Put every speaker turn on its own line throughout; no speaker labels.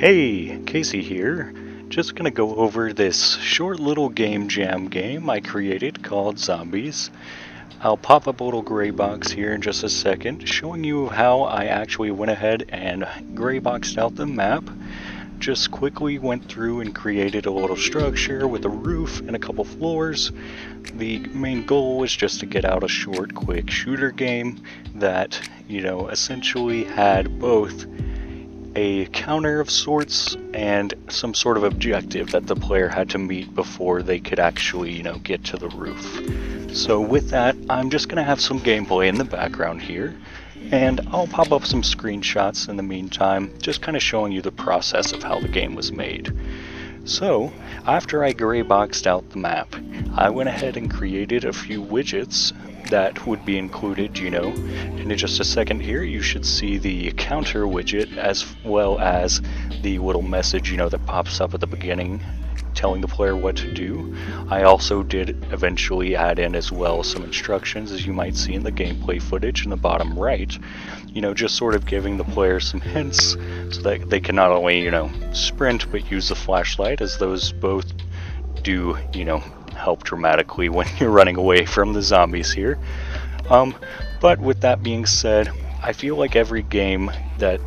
Hey, Casey here. Just gonna go over this short little game jam game I created called Zombies. I'll pop up a little gray box here in just a second, showing you how I actually went ahead and gray boxed out the map. Just quickly went through and created a little structure with a roof and a couple floors. The main goal was just to get out a short, quick shooter game that, essentially had both a counter of sorts and some sort of objective that the player had to meet before they could actually, get to the roof. So with that, I'm just going to have some gameplay in the background here, and I'll pop up some screenshots in the meantime, just kind of showing you the process of how the game was made. So, after I gray boxed out the map, I went ahead and created a few widgets that would be included, and in just a second here you should see the counter widget as well as the little message, that pops up at the beginning telling the player what to do. I also did eventually add in as well some instructions, as you might see in the gameplay footage in the bottom right, just sort of giving the player some hints so that they can not only, sprint but use the flashlight, as those both do, help dramatically when you're running away from the zombies here. But with that being said, I feel like every game that,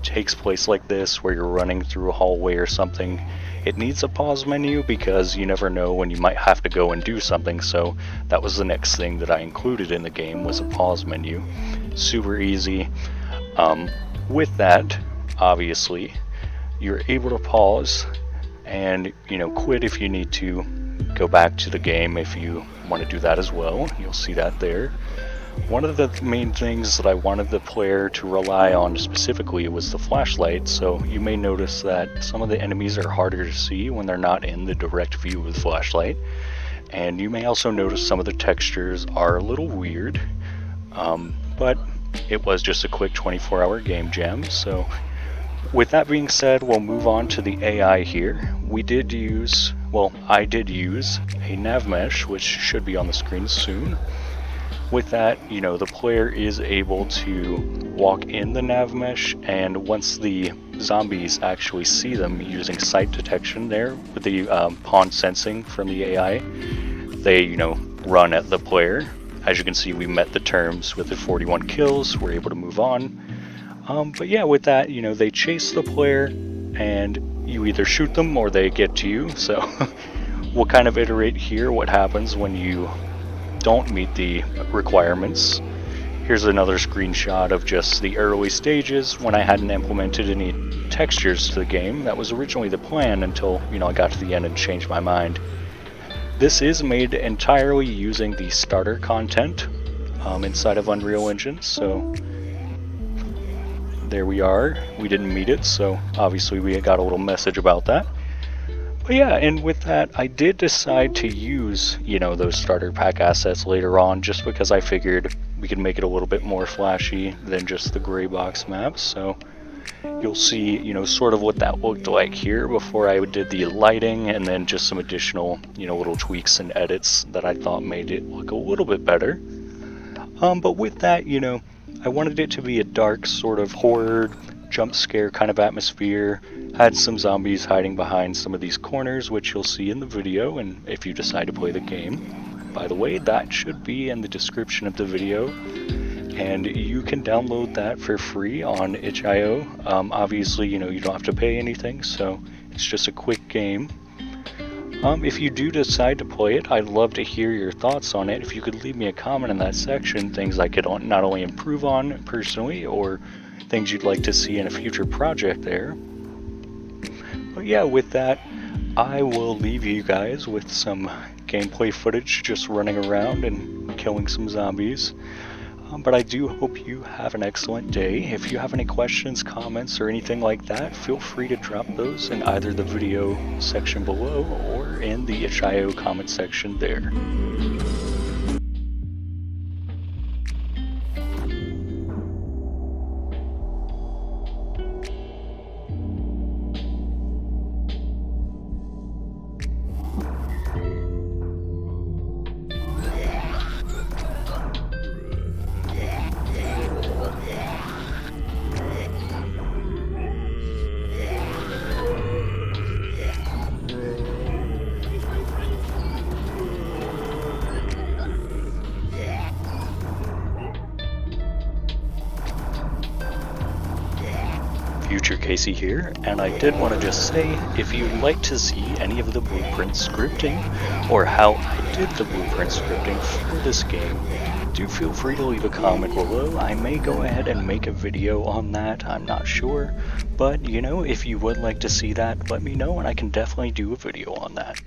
takes place like this, where you're running through a hallway or something, it needs a pause menu because you never know when you might have to go and do something. So that was the next thing that I included in the game, was a pause menu. Super easy. With that, obviously, you're able to pause and, quit if you need to. Go back to the game if you want to do that as well. You'll see that there. One of the main things that I wanted the player to rely on specifically was the flashlight, so you may notice that some of the enemies are harder to see when they're not in the direct view of the flashlight. And you may also notice some of the textures are a little weird, but it was just a quick 24-hour game jam. So with that being said, we'll move on to the AI here. I did use a nav mesh, which should be on the screen soon. With that, the player is able to walk in the nav mesh, and once the zombies actually see them using sight detection there with the pawn sensing from the AI, they, run at the player. As you can see, we met the terms with the 41 kills. We're able to move on. But yeah, with that, they chase the player, and you either shoot them or they get to you. So we'll kind of iterate here what happens when you don't meet the requirements. Here's another screenshot of just the early stages when I hadn't implemented any textures to the game. That was originally the plan until, I got to the end and changed my mind. This is made entirely using the starter content inside of Unreal Engine, so there we are. We didn't meet it, so obviously we got a little message about that. But yeah, and with that, I did decide to use, those starter pack assets later on, just because I figured we could make it a little bit more flashy than just the gray box maps. So you'll see, sort of what that looked like here before I did the lighting, and then just some additional, little tweaks and edits that I thought made it look a little bit better. But with that, I wanted it to be a dark sort of horror, jump scare kind of atmosphere. Had some zombies hiding behind some of these corners, which you'll see in the video, and if you decide to play the game. By the way, that should be in the description of the video, and you can download that for free on itch.io. Obviously, you don't have to pay anything, so it's just a quick game. If you do decide to play it, I'd love to hear your thoughts on it. If you could leave me a comment in that section, things I could not only improve on personally, or things you'd like to see in a future project there. But yeah, with that, I will leave you guys with some gameplay footage just running around and killing some zombies. But I do hope you have an excellent day. If you have any questions, comments, or anything like that, feel free to drop those in either the video section below or in the itch.io comment section there. Future Casey here, and I did want to just say, if you'd like to see any of the blueprint scripting, or how I did the blueprint scripting for this game, do feel free to leave a comment below. I may go ahead and make a video on that, I'm not sure, but if you would like to see that, let me know and I can definitely do a video on that.